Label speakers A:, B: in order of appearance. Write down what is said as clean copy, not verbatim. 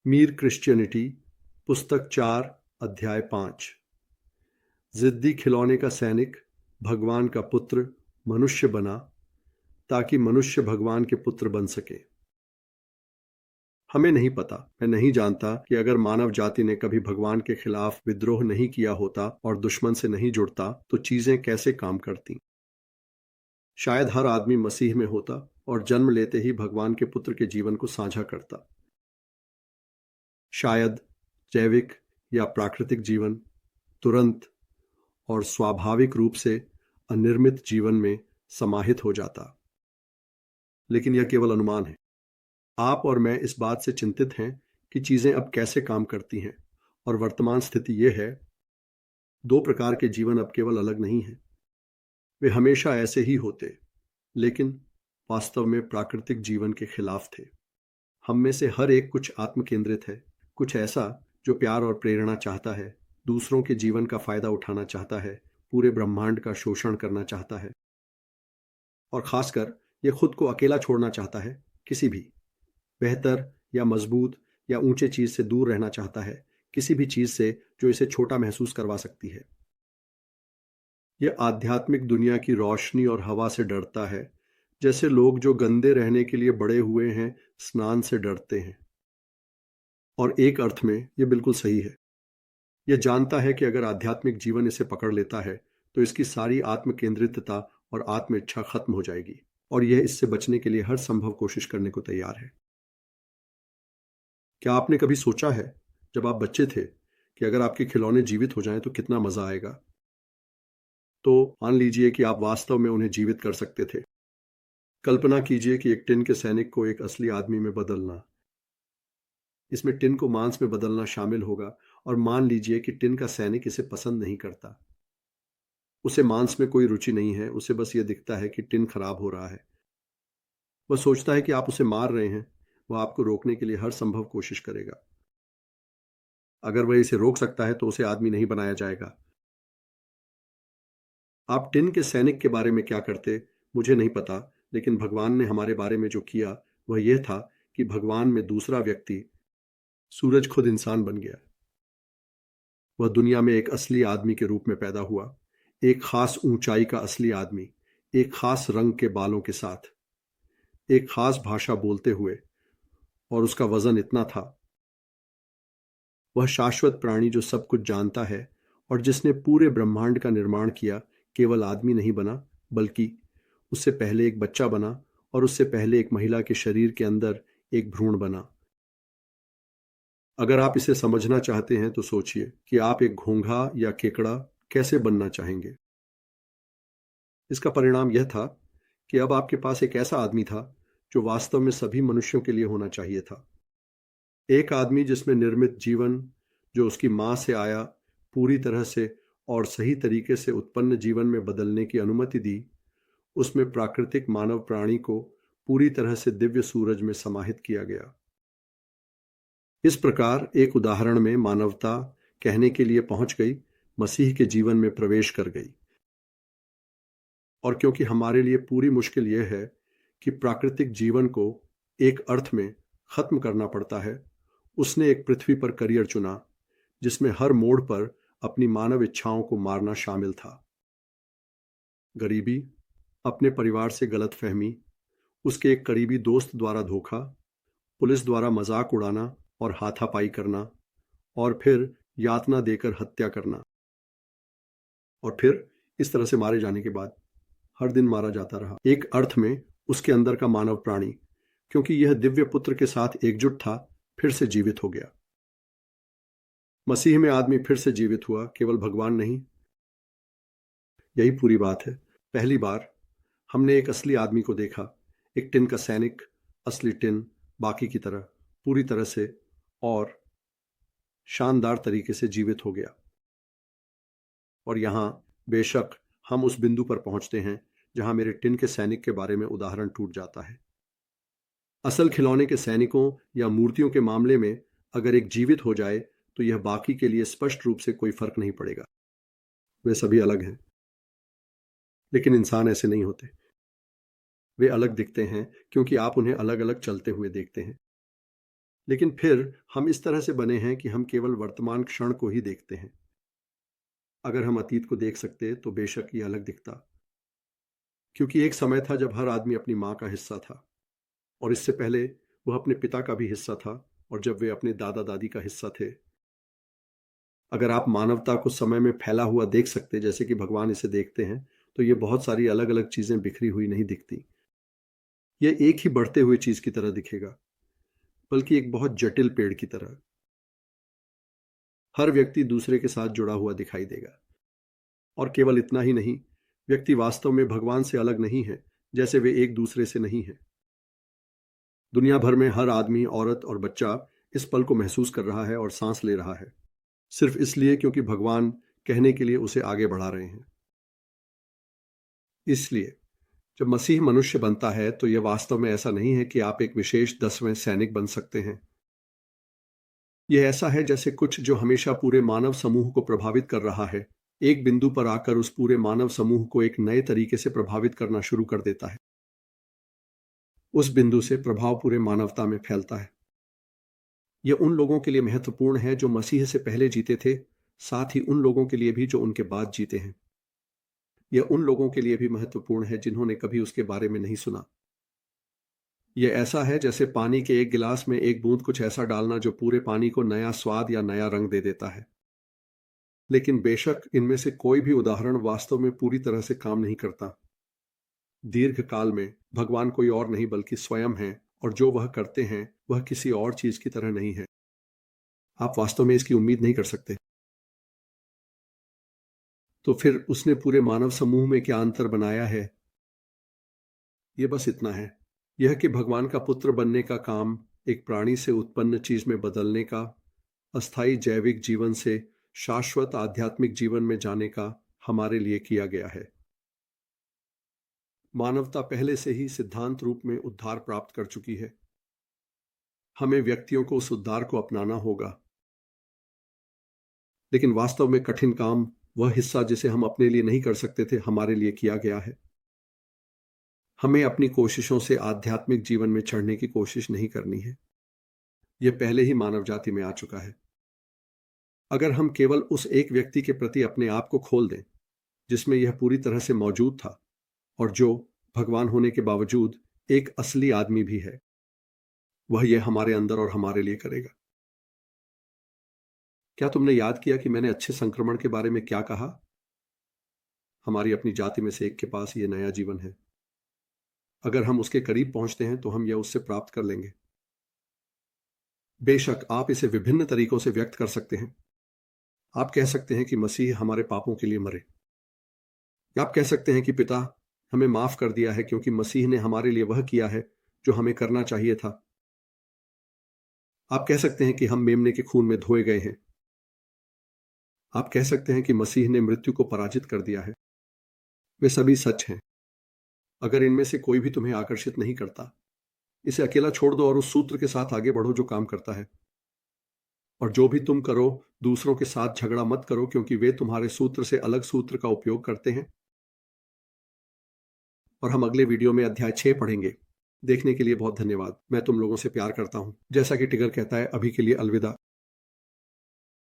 A: Mir Christianity, पुस्तक 4, अध्याय 5। जिद्दी खिलौने का सैनिक भगवान का पुत्र मनुष्य बना ताकि मनुष्य भगवान के पुत्र बन सके। हमें नहीं पता, मैं नहीं जानता कि अगर मानव जाति ने कभी भगवान के खिलाफ विद्रोह नहीं किया होता और दुश्मन से नहीं जुड़ता तो चीजें कैसे काम करती। शायद हर आदमी मसीह में होता और जन्म लेते ही भगवान के पुत्र के जीवन को साझा करता। शायद जैविक या प्राकृतिक जीवन तुरंत और स्वाभाविक रूप से अनिर्मित जीवन में समाहित हो जाता। लेकिन यह केवल अनुमान है। आप और मैं इस बात से चिंतित हैं कि चीजें अब कैसे काम करती हैं, और वर्तमान स्थिति यह है, दो प्रकार के जीवन अब केवल अलग नहीं हैं, वे हमेशा ऐसे ही होते, लेकिन वास्तव में प्राकृतिक जीवन के खिलाफ थे। हम में से हर एक कुछ आत्म केंद्रित है, कुछ ऐसा जो प्यार और प्रेरणा चाहता है, दूसरों के जीवन का फायदा उठाना चाहता है, पूरे ब्रह्मांड का शोषण करना चाहता है, और खासकर यह खुद को अकेला छोड़ना चाहता है, किसी भी बेहतर या मजबूत या ऊंचे चीज से दूर रहना चाहता है, किसी भी चीज से जो इसे छोटा महसूस करवा सकती है। यह आध्यात्मिक दुनिया की रोशनी और हवा से डरता है, जैसे लोग जो गंदे रहने के लिए बड़े हुए हैं स्नान से डरते हैं। और एक अर्थ में यह बिल्कुल सही है। यह जानता है कि अगर आध्यात्मिक जीवन इसे पकड़ लेता है तो इसकी सारी आत्म केंद्रितता और आत्म इच्छा खत्म हो जाएगी, और यह इससे बचने के लिए हर संभव कोशिश करने को तैयार है। क्या आपने कभी सोचा है जब आप बच्चे थे कि अगर आपके खिलौने जीवित हो जाएं तो कितना मजा आएगा? तो मान लीजिए कि आप वास्तव में उन्हें जीवित कर सकते थे। कल्पना कीजिए कि एक टिन के सैनिक को एक असली आदमी में बदलना। इसमें टिन को मांस में बदलना शामिल होगा, और मान लीजिए कि टिन का सैनिक इसे पसंद नहीं करता। उसे मांस में कोई रुचि नहीं है, उसे बस यह दिखता है कि टिन खराब हो रहा है। वह सोचता है कि आप उसे मार रहे हैं, वह आपको रोकने के लिए हर संभव कोशिश करेगा। अगर वह इसे रोक सकता है तो उसे आदमी नहीं बनाया जाएगा। आप टिन के सैनिक के बारे में क्या करते मुझे नहीं पता, लेकिन भगवान ने हमारे बारे में जो किया वह यह था कि भगवान में दूसरा व्यक्ति, सूरज, खुद इंसान बन गया। वह दुनिया में एक असली आदमी के रूप में पैदा हुआ, एक खास ऊंचाई का असली आदमी, एक खास रंग के बालों के साथ, एक खास भाषा बोलते हुए, और उसका वजन इतना था। वह शाश्वत प्राणी जो सब कुछ जानता है और जिसने पूरे ब्रह्मांड का निर्माण किया, केवल आदमी नहीं बना, बल्कि उससे पहले एक बच्चा बना, और उससे पहले एक महिला के शरीर के अंदर एक भ्रूण बना। अगर आप इसे समझना चाहते हैं तो सोचिए कि आप एक घोंघा या केकड़ा कैसे बनना चाहेंगे। इसका परिणाम यह था कि अब आपके पास एक ऐसा आदमी था जो वास्तव में सभी मनुष्यों के लिए होना चाहिए था। एक आदमी जिसमें निर्मित जीवन, जो उसकी मां से आया, पूरी तरह से और सही तरीके से उत्पन्न जीवन में बदलने की अनुमति दी, उसमें प्राकृतिक मानव प्राणी को पूरी तरह से दिव्य सूरज में समाहित किया गया। इस प्रकार एक उदाहरण में मानवता कहने के लिए पहुंच गई, मसीह के जीवन में प्रवेश कर गई। और क्योंकि हमारे लिए पूरी मुश्किल यह है कि प्राकृतिक जीवन को एक अर्थ में खत्म करना पड़ता है, उसने एक पृथ्वी पर करियर चुना जिसमें हर मोड़ पर अपनी मानव इच्छाओं को मारना शामिल था। गरीबी, अपने परिवार से गलतफहमी, उसके एक करीबी दोस्त द्वारा धोखा, पुलिस द्वारा मजाक उड़ाना और हाथापाई करना, और फिर यातना देकर हत्या करना, और फिर इस तरह से मारे जाने के बाद हर दिन मारा जाता रहा। एक अर्थ में उसके अंदर का मानव प्राणी, क्योंकि यह दिव्य पुत्र के साथ एकजुट था, फिर से जीवित हो गया। मसीह में आदमी फिर से जीवित हुआ, केवल भगवान नहीं। यही पूरी बात है। पहली बार हमने एक असली आदमी को देखा, एक टिन का सैनिक, असली टिन, बाकी की तरह पूरी तरह से और शानदार तरीके से जीवित हो गया। और यहां बेशक हम उस बिंदु पर पहुंचते हैं जहां मेरे टिन के सैनिक के बारे में उदाहरण टूट जाता है। असल खिलौने के सैनिकों या मूर्तियों के मामले में अगर एक जीवित हो जाए तो यह बाकी के लिए स्पष्ट रूप से कोई फर्क नहीं पड़ेगा, वे सभी अलग हैं। लेकिन इंसान ऐसे नहीं होते। वे अलग दिखते हैं क्योंकि आप उन्हें अलग अलग चलते हुए देखते हैं। लेकिन फिर हम इस तरह से बने हैं कि हम केवल वर्तमान क्षण को ही देखते हैं। अगर हम अतीत को देख सकते तो बेशक ये अलग दिखता, क्योंकि एक समय था जब हर आदमी अपनी माँ का हिस्सा था, और इससे पहले वह अपने पिता का भी हिस्सा था, और जब वे अपने दादा दादी का हिस्सा थे। अगर आप मानवता को समय में फैला हुआ देख सकते जैसे कि भगवान इसे देखते हैं, तो ये बहुत सारी अलग अलग चीजें बिखरी हुई नहीं दिखती। ये एक ही बढ़ते हुए चीज की तरह दिखेगा, बल्कि एक बहुत जटिल पेड़ की तरह। हर व्यक्ति दूसरे के साथ जुड़ा हुआ दिखाई देगा, और केवल इतना ही नहीं, व्यक्ति वास्तव में भगवान से अलग नहीं है, जैसे वे एक दूसरे से नहीं है। दुनिया भर में हर आदमी, औरत और बच्चा इस पल को महसूस कर रहा है और सांस ले रहा है, सिर्फ इसलिए क्योंकि भगवान कहने के लिए उसे आगे बढ़ा रहे हैं। इसलिए जब मसीह मनुष्य बनता है तो यह वास्तव में ऐसा नहीं है कि आप एक विशेष 10वें सैनिक बन सकते हैं। यह ऐसा है जैसे कुछ जो हमेशा पूरे मानव समूह को प्रभावित कर रहा है, एक बिंदु पर आकर उस पूरे मानव समूह को एक नए तरीके से प्रभावित करना शुरू कर देता है। उस बिंदु से प्रभाव पूरे मानवता में फैलता है। यह उन लोगों के लिए महत्वपूर्ण है जो मसीह से पहले जीते थे, साथ ही उन लोगों के लिए भी जो उनके बाद जीते हैं। यह उन लोगों के लिए भी महत्वपूर्ण है जिन्होंने कभी उसके बारे में नहीं सुना। यह ऐसा है जैसे पानी के एक गिलास में एक बूंद कुछ ऐसा डालना जो पूरे पानी को नया स्वाद या नया रंग दे देता है। लेकिन बेशक इनमें से कोई भी उदाहरण वास्तव में पूरी तरह से काम नहीं करता। दीर्घ काल में भगवान कोई और नहीं बल्कि स्वयं है, और जो वह करते हैं वह किसी और चीज की तरह नहीं है। आप वास्तव में इसकी उम्मीद नहीं कर सकते। तो फिर उसने पूरे मानव समूह में क्या अंतर बनाया है? यह बस इतना है, यह कि भगवान का पुत्र बनने का काम एक प्राणी से उत्पन्न चीज में बदलने का, अस्थायी जैविक जीवन से शाश्वत आध्यात्मिक जीवन में जाने का हमारे लिए किया गया है। मानवता पहले से ही सिद्धांत रूप में उद्धार प्राप्त कर चुकी है। हमें व्यक्तियों को उस उद्धार को अपनाना होगा। लेकिन वास्तव में कठिन काम, वह हिस्सा जिसे हम अपने लिए नहीं कर सकते थे, हमारे लिए किया गया है। हमें अपनी कोशिशों से आध्यात्मिक जीवन में चढ़ने की कोशिश नहीं करनी है। यह पहले ही मानव जाति में आ चुका है। अगर हम केवल उस एक व्यक्ति के प्रति अपने आप को खोल दें जिसमें यह पूरी तरह से मौजूद था, और जो भगवान होने के बावजूद एक असली आदमी भी है, वह यह हमारे अंदर और हमारे लिए करेगा। क्या तुमने याद किया कि मैंने अच्छे संक्रमण के बारे में क्या कहा? हमारी अपनी जाति में से एक के पास यह नया जीवन है। अगर हम उसके करीब पहुंचते हैं तो हम यह उससे प्राप्त कर लेंगे। बेशक आप इसे विभिन्न तरीकों से व्यक्त कर सकते हैं। आप कह सकते हैं कि मसीह हमारे पापों के लिए मरे। आप कह सकते हैं कि पिता हमें माफ कर दिया है क्योंकि मसीह ने हमारे लिए वह किया है जो हमें करना चाहिए था। आप कह सकते हैं कि हम मेमने के खून में धोए गए हैं। आप कह सकते हैं कि मसीह ने मृत्यु को पराजित कर दिया है। वे सभी सच हैं। अगर इनमें से कोई भी तुम्हें आकर्षित नहीं करता, इसे अकेला छोड़ दो और उस सूत्र के साथ आगे बढ़ो जो काम करता है। और जो भी तुम करो, दूसरों के साथ झगड़ा मत करो, क्योंकि वे तुम्हारे सूत्र से अलग सूत्र का उपयोग करते हैं। और हम अगले वीडियो में अध्याय 6 पढ़ेंगे। देखने के लिए बहुत धन्यवाद। मैं तुम लोगों से प्यार करता हूं। जैसा कि टिगर कहता है, अभी के लिए अलविदा।